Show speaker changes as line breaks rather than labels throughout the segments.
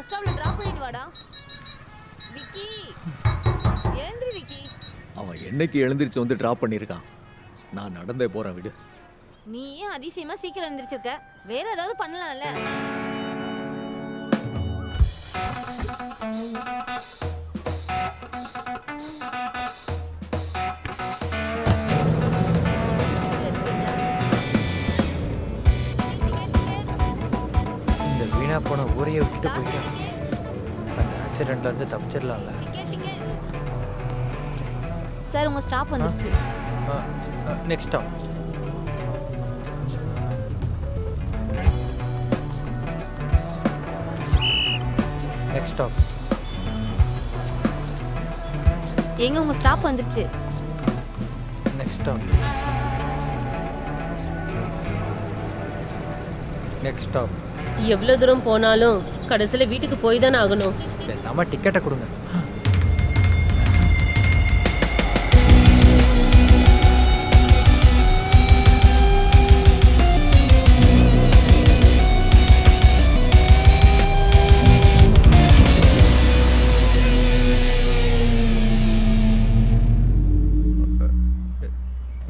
Bus ஸ்டாப்ல drop பண்ணிட்டு வாடா. விக்கி எழுந்திரி விக்கி.
அவன் என்னைக்கு எழுந்திருச்சு வந்து டிராப் பண்ணியிருக்கான். நான் நடந்தே போறேன் விடு.
நீ ஏன் அதிசயமா சீக்கிரம் எழுந்திரிச்சிருக்க? வேற ஏதாவது பண்ணலாம்ல.
இந்த வீணா போன ஊரையை விட்டுட்டு போயிட்டேன். அந்த ஆக்சிடென்ட்ல இருந்து தப்பிச்சிடலாம்ல.
சார் உங்க ஸ்டாப் வந்துருச்சு.
Next stop. Next stop.
எங்க உங்க ஸ்டாப் வந்துருச்சு.
Next stop. Next stop.
எவ்வளோ தூரம் போனாலும் கடைசியில் வீட்டுக்கு போய் தானே ஆகணும்.
பேசாம டிக்கெட்டை கொடுங்க.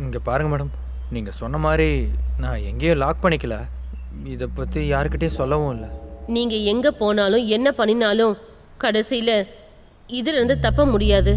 இங்கே பாருங்க மேடம், நீங்கள் சொன்ன மாதிரி நான் எங்கேயும் லாக் பண்ணிக்கல. இதை பற்றி யாருக்கிட்டையும் சொல்லவும் இல்லை.
நீங்கள் எங்கே போனாலும் என்ன பண்ணினாலும் கடைசியில் இதிலிருந்து தப்ப முடியாது.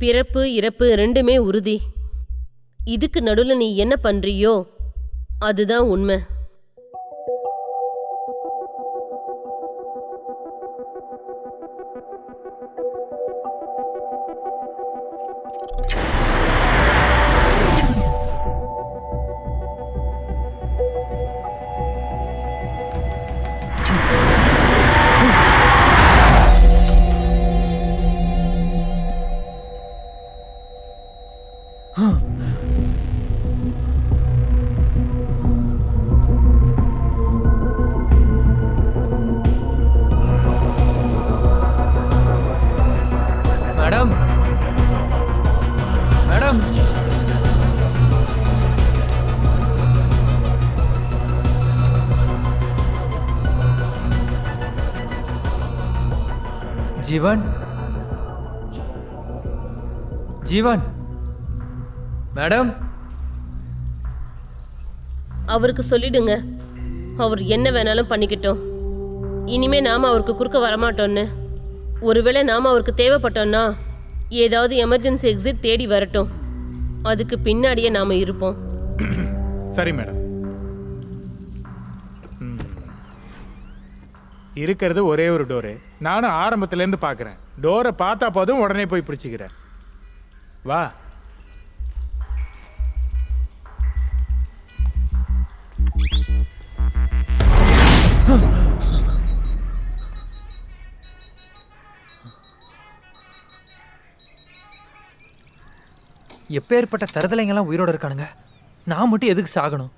பிறப்பு இறப்பு ரெண்டுமே உறுதி. இதுக்கு நடுவில் நீ என்ன பண்றியோ அதுதான் உண்மை.
மேடம், மேடம், ஜீவன், ஜீவன், மேடம்.
அவருக்கு சொல்லிடுங்க, அவர் என்ன வேணாலும் பண்ணிக்கிட்டோம். இனிமே நாம அவருக்கு குறுக்க வரமாட்டோன்னு. ஒருவேளை நாம அவருக்கு தேவைப்பட்டோம்னா ஏதாவது எமர்ஜென்சி எக்ஸிட் தேடி வரட்டும். அதுக்கு பின்னாடியே நாம இருப்போம்.
சரி மேடம். இருக்கிறது ஒரே ஒரு டோரு. நானும் ஆரம்பத்துலேருந்து பார்க்குறேன். டோரை பார்த்தா போதும் உடனே போய் பிடிச்சிக்கிறேன். வா.
எப்பேற்பட்ட தருதலைங்கெல்லாம் உயிரோடு இருக்கானுங்க. நான் மட்டும் எதுக்கு சாகணும்?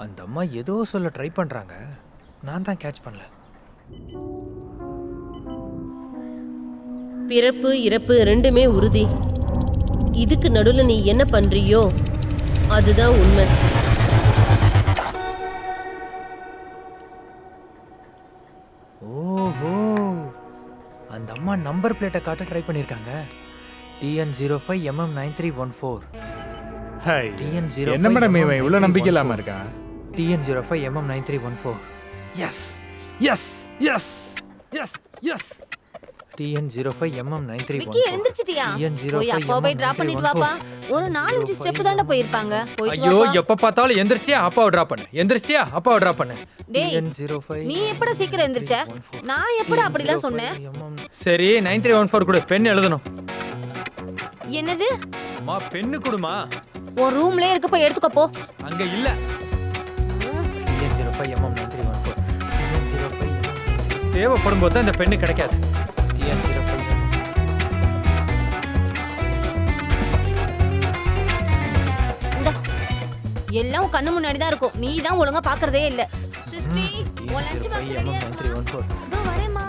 அந்த அம்மா ஏதோ சொல்ல ட்ரை பண்ணுறாங்க, நான் தான் கேட்ச் பண்ணல.
பிறப்பு இறப்பு ரெண்டுமே உறுதி. இதுக்கு நடுவில் நீ என்ன பண்றியோ அதுதான் உண்மை.
ஓஹோ, அந்த அம்மா நம்பர் பிளேட்டை காட்ட ட்ரை பண்ணியிருக்காங்க. TN05MM9314.
ஹாய்.
TN05
என்ன மேடம் இவன் இவ்வளோ நம்பிக்கை இல்லாமல் இருக்கான்?
TN05MM9314. Yes yes yes yes yes. TN05MM9314.
Vicky எழுந்திருச்சிட்டியா?
TN05
போய் அப்பா போய் டிராப் பண்ணிட்டு வாப்பா. ஒரு 4-5 ஸ்டெப் தான்டா போயிருப்பாங்க. போயிட்டு
ஐயோ
வாப்பா.
எப்ப பார்த்தாலும் எந்திரிச்சியா அப்பாவை டிராப் பண்ணு, எந்திரிச்சியா அப்பாவை டிராப் பண்ணு.
டேய்,
TN05
நீ எப்படா சீக்கிரம் எந்திரிச்ச? நான் எப்படா அப்படிலாம் சொன்னேன்?
சரி 9314 கொடு, பென் எழுதணும்.
என்னது?
அம்மா பென்னு கொடுமா.
உன் ரூம்லயே இருக்கு, போய் எடுத்துக்கோ போ.
அங்க இல்ல. TN05MM9314. TN05 தேவைப்படும் போது தான் இந்த பென்னு கிடைக்காது. TN05
இந்தா. எல்லாம் உன் கண்ணு முன்னாடி தான் இருக்கும். நீ தான் ஒழுங்கா பாக்குறதே இல்ல. சிஸ்டி, உன் லஞ்ச் பாக்ஸ் ரெடியா இருக்கா?
MM9314.
இதோ வரேம்மா.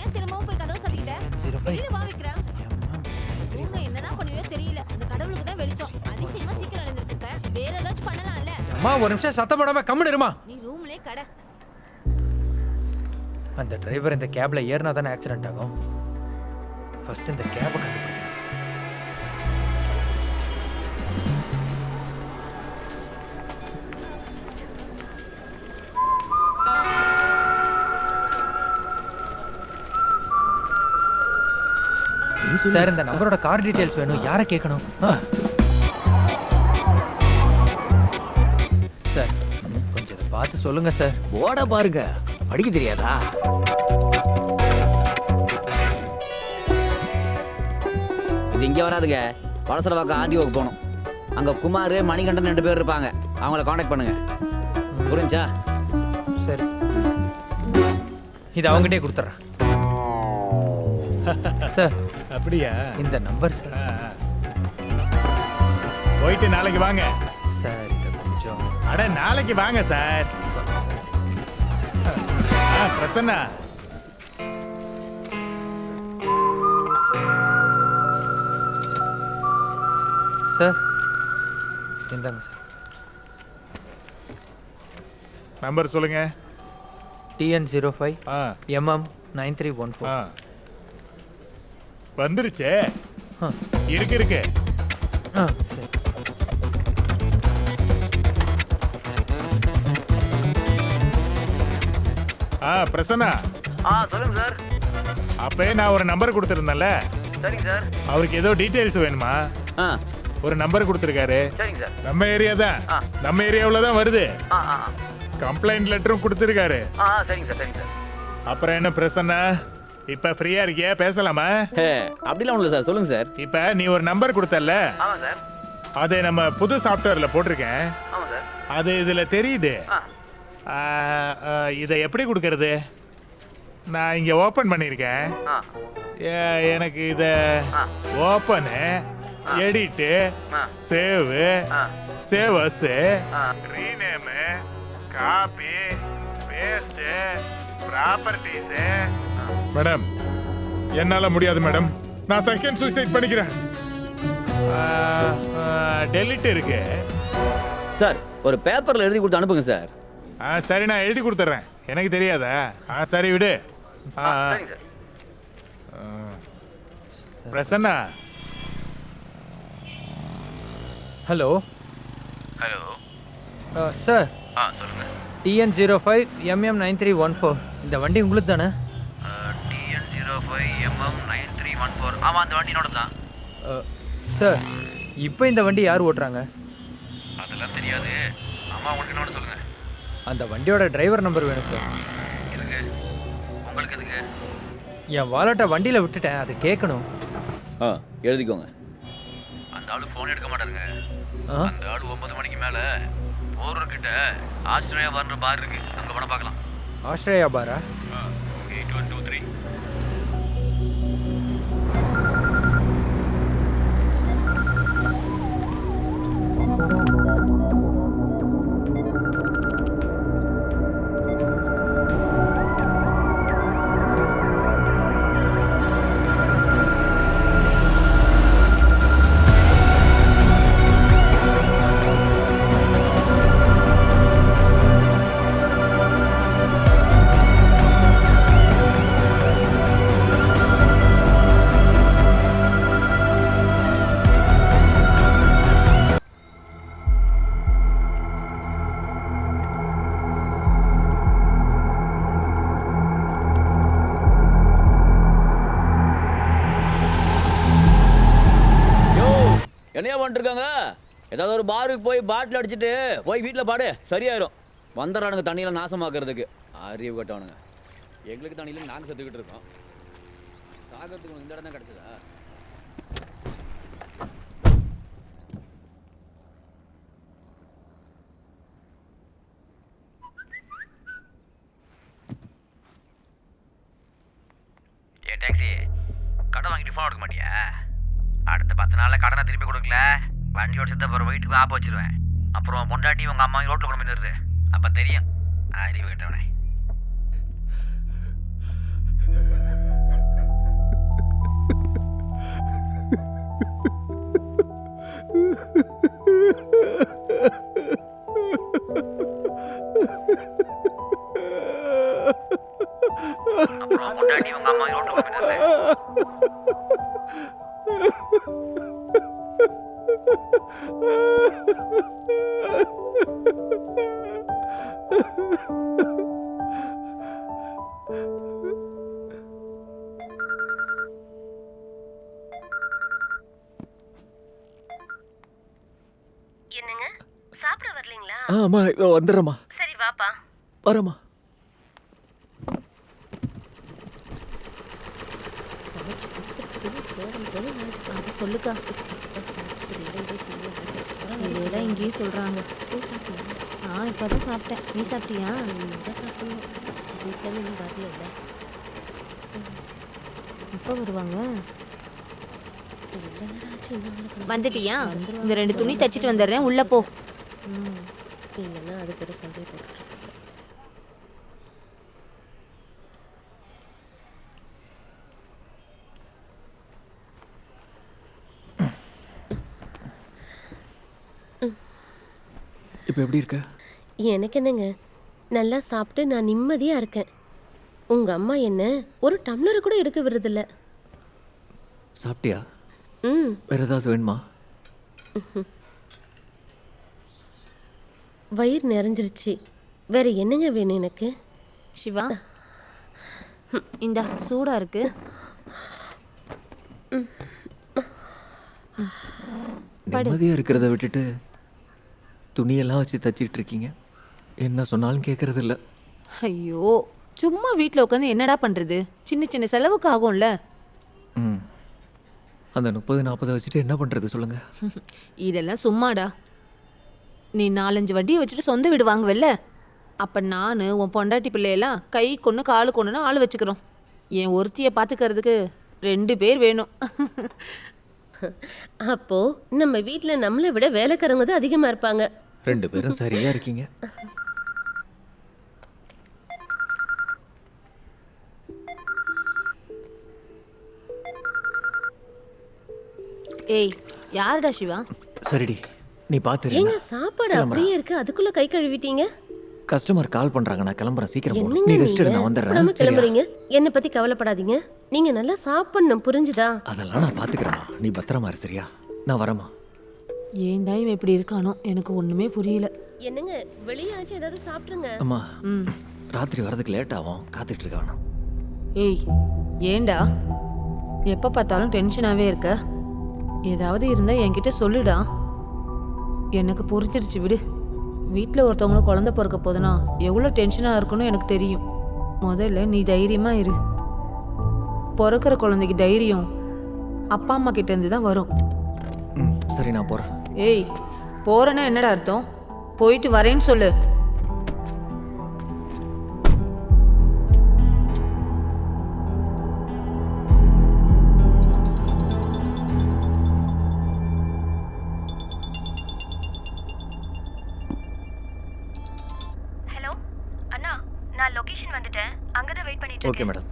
ஏன் திரும்பவும் போய் கதவு சாத்திக்கிட்ட?
05
வெளியில வா விக்ரம்.
MM9314.
ஊர்ல என்னதான் பண்ணுவியோ தெரியல. அந்த கடவுளுக்கு தான் வெளிச்சம். அதிசயமா சீக்கிரம் எழுந்திருச்சிருக்க. வேற ஏதாச்சும் பண்ணலாம்ல?
அம்மா ஒரு நிமிஷம் சத்தம் போடாம கம்முனு இருமா.
நீ ரூம்லயே கடை.
அந்த டிரைவர் இந்த கேப்ல ஏறினா தானே ஆக்சிடென்ட் ஆகும். ஃபர்ஸ்ட் இந்த கேபை கண்டுபிடிக்கணும். சார் இந்த நம்பரோட கார் டீடைல்ஸ் வேணும், யாரை கேட்கணும்? சார் கொஞ்சம் இதை பார்த்து சொல்லுங்க சார்.
போட பாருங்க, படிக்க தெரியாதா?
இது இங்கே வராதுங்க. வலசரவாக்கம் ஆர்டிஓக்கு போகணும். அங்கே குமார் மணிகண்டன் 2 பேர் இருப்பாங்க. அவங்கள காண்டாக்ட் பண்ணுங்க. புரிஞ்சா?
சரி இது அவங்ககிட்டே கொடுத்துட்றேன். சார்
அப்படியா?
இந்த நம்பர் சார்.
போயிட்டு நாளைக்கு வாங்க.
சார் இதை கொஞ்சம்
அட நாளைக்கு வாங்க சார். பிரசன்னா,
சார் இந்தாங்க சார்.
நம்பர் சொல்லுங்க.
TN05
ஆ
MM9314.
ஆ வந்துருச்சே.
ஆ
இருக்கு.
ஆ சரி.
பிரசன்னா,
சொல்லுங்க சார்.
அப்பயே நான் ஒரு நம்பர் கொடுத்துருந்தேன்ல,
சரிங்க சார்.
அவருக்கு ஏதோ டீட்டெயில்ஸ் வேணுமா?
ஆ
ஒரு நம்பர் கொடுத்துருக்காரு.
சரிங்க சார்.
நம்ம ஏரியா தான், நம்ம ஏரியாவில் தான் வருது.
ஆ ஆ
கம்ப்ளைண்ட் லெட்டரும் கொடுத்துருக்காரு.
சரிங்க சார். சரிங்க சார்.
அப்புறம் என்ன பிரசன்னா, இப்ப ஃப்ரீயா இருக்கியா, பேசலாமா?
ஹே அப்படிலாம் ஒன்றும் சார். சொல்லுங்க சார்.
இப்ப நீ ஒரு நம்பர் கொடுத்தல,
ஆமாம் சார்.
அது நம்ம புது சாஃப்ட்வேர்ல போட்டிருக்கேன்.
ஆமாம் சார்.
அது இதுல தெரியுது. இதை எப்படி கொடுக்கறது? நான் இங்க ஓபன் பண்ணியிருக்கேன். எனக்கு இத open, edit, save, save as, rename, copy, paste, properties. Madam என்னால முடியாது மேடம், நான் செகண்ட் சூசைட் பண்ணிக்கிறேன். டெலிட் இருக்கு
சார் ஒரு பேப்பரில் எழுதி கொடுத்து அனுப்புங்க சார்.
சரி நான் எழுதி கொடுத்துட்றேன். எனக்கு தெரியாதா? சரி விடு. பிரசன்னா.
Hello
hello
sir.
சொல்லுங்க.
TN05 MM9314. இந்த வண்டி உங்களுக்கு தானே?
TN05 MM9314. ஆமாம் அந்த வண்டி என்னோட தான்.
சார் இப்போ இந்த வண்டி யார் ஓட்டுறாங்க?
அதெல்லாம் தெரியாது. ஆமாம் உங்களுக்கு என்னோட சொல்லுங்க.
அந்த வண்டியோட டிரைவர் நம்பர் வேணும் சார்.
எதுக்கு? உங்களுக்கு எதுக்கு?
என் வாலெட்டை வண்டியில் விட்டுட்டேன், அது கேட்கணும்.
எழுதிக்கோங்க. அந்த ஆளு ஃபோன் எடுக்க மாட்டாருங்க. அந்த ஆளு 9 மணிக்கு மேலே போர்கிட்ட ஆஸ்திரேலியா வர்ற பார் இருக்கு, அங்கே பணம் பார்க்கலாம்.
ஆஸ்திரேலியா பாரா?
8123. என்னையா பண்ணிருக்காங்க? ஏதாவது ஒரு பாருக்கு போய் பாட்டில் அடிச்சுட்டு போய் வீட்டில் பாடு, சரியாயிரும். வந்துடுறானுங்க தண்ணியில் நாசமாக்குறதுக்கு. அறிவு கட்டவனுங்க. எங்களுக்கு தண்ணியில் நாங்கள் செத்துக்கிட்டு இருக்கோம். சாகிறதுக்கு இந்த இடம் தான் கிடச்சதா?
ஏ டாக்ஸி, கடன் வாங்கிட்டு ஃபோன் எடுக்க மாட்டியா? அடுத்த 10 நாளில் கடனை திருப்பி கொடுக்கல, வண்டியோட செத்த போகிற வீட்டுக்கு ஆப்ப வச்சிருவேன். அப்புறம் பொண்டாட்டி உங்கள் அம்மா ரோட்டில் கொண்டு போய் நிறுத்து. அப்போ தெரியும் அறிவு கிட்டவனே. அப்புறம் பொண்டாட்டி உங்கள் அம்மா ரோட்டில் கொண்டு போய் நிறுத்து.
என்னங்க சாப்பிட வரலீங்களா?
ஆமா இதோ வந்துடுறேம்மா.
சரி வாப்பா.
வரேம்மா.
சொல்லுக்கா. இதெல்லாம் இங்கேயும் சொல்றாங்க. இப்பதான் சாப்பிட்டேன். நீ சாப்பிட்டியா?
வீட்டில் இன்னும் வரல.
எப்போ வருவாங்க? வந்துட்டியா? இந்த 2 துணி தச்சிட்டு வந்துடுறேன், உள்ள போ.
இல்லைன்னா அதுக்கு சண்டை போட்டு.
இப்போ எப்படி இருக்க?
எனக்கு என்னங்க, நல்லா சாப்பிட்டு நான் நிம்மதியாக இருக்கேன். உங்கள் அம்மா என்ன ஒரு டம்ளர் கூட எடுக்க விடுறதில்ல.
சாப்பிட்டியா?
ம்.
வேற ஏதாவது வேணுமா?
வயிறு நிறைஞ்சிருச்சு. வேற என்னங்க வேணும் எனக்கு?
சிவா, இந்த சூடா இருக்கு.
நிம்மதியாக இருக்கிறத விட்டுட்டு துணியெல்லாம் வச்சு தச்சிட்டு இருக்கீங்க. என்ன சொன்னாலும் கேட்கறது இல்லை.
ஐயோ, சும்மா வீட்டில் உட்காந்து என்னடா பண்றது? சின்ன சின்ன செலவுக்கு ஆகும்ல.
ம், அந்த 30-40 வச்சுட்டு என்ன பண்ணுறது சொல்லுங்க.
இதெல்லாம் சும்மாடா. நீ 4-5 வண்டியை வச்சுட்டு சொந்த வீடு வாங்குவல்ல, அப்போ நான் உன் பொண்டாட்டி பிள்ளையெல்லாம் கை கொன்று காலு கொண்டுன்னு ஆள் வச்சுக்கிறோம். என் ஒருத்தியை பார்த்துக்கிறதுக்கு 2 பேர் வேணும்.
அப்போ நம்ம வீட்டில் நம்மளை விட வேலைக்காரங்க தான் அதிகமாக இருப்பாங்க.
2 பேரும் சரியா இருக்கீங்க.
ஏய், யாருடா சிவா?
சரிடி, நீ பார்த்து.
ஏங்க சாப்பாடு அப்படியே இருக்கு, அதுக்குள்ள கை கழுவிட்டீங்க?
கஸ்டமர் கால் பண்றாங்க, நான் கிளம்புறேன். சீக்கிரம் போ.
என்னங்க
நீ ரெஸ்ட் எடு,
நீங்க
நான் வந்துடுறேன்.
எப்படாம
சரியா?
கிளம்புறீங்க? என்னை பத்தி கவலைப்படாதீங்க. நீங்க நல்லா சாப்பிடணும், புரிஞ்சுதா?
அதெல்லாம் நான் பார்த்துக்கிறேன். நீ பத்திரமா இரு, சரியா? நான் வரேம்மா.
ஏன் தான் இவன் இப்படி இருக்கானோ, எனக்கு ஒன்றுமே புரியல.
என்னங்க வெளியாச்சும் ஏதாவது சாப்பிட்ருங்க.
அம்மா,
ம்.
ராத்திரி வரதுக்கு லேட் ஆகும், காத்துட்டு இருக்க வேணாம்.
ஏய், ஏண்டா எப்போ பார்த்தாலும் டென்ஷனாகவே இருக்க? ஏதாவது இருந்தால் என்கிட்ட சொல்லுடா. எனக்கு புரிஞ்சிருச்சு, விடு. வீட்டில் ஒருத்தவங்களுக்கு குழந்தை பிறக்க போதுனா எவ்வளோ டென்ஷனாக இருக்குன்னு எனக்கு தெரியும். முதல்ல நீ தைரியமாக இரு. பிறக்கிற குழந்தைக்கு தைரியம் அப்பா அம்மா கிட்டேருந்து தான் வரும்.
ம், சரி, நான் போகிறேன்.
ஏய், போகிறேன்னா என்னடா அர்த்தம்? போயிட்டு வரேன்னு சொல்லு.
ஹலோ அண்ணா, நான் லொகேஷன் வந்துட்டேன். அங்கே தான் வெயிட் பண்ணிட்டு
ஓகே
இருக்கேன்.
மேடம்.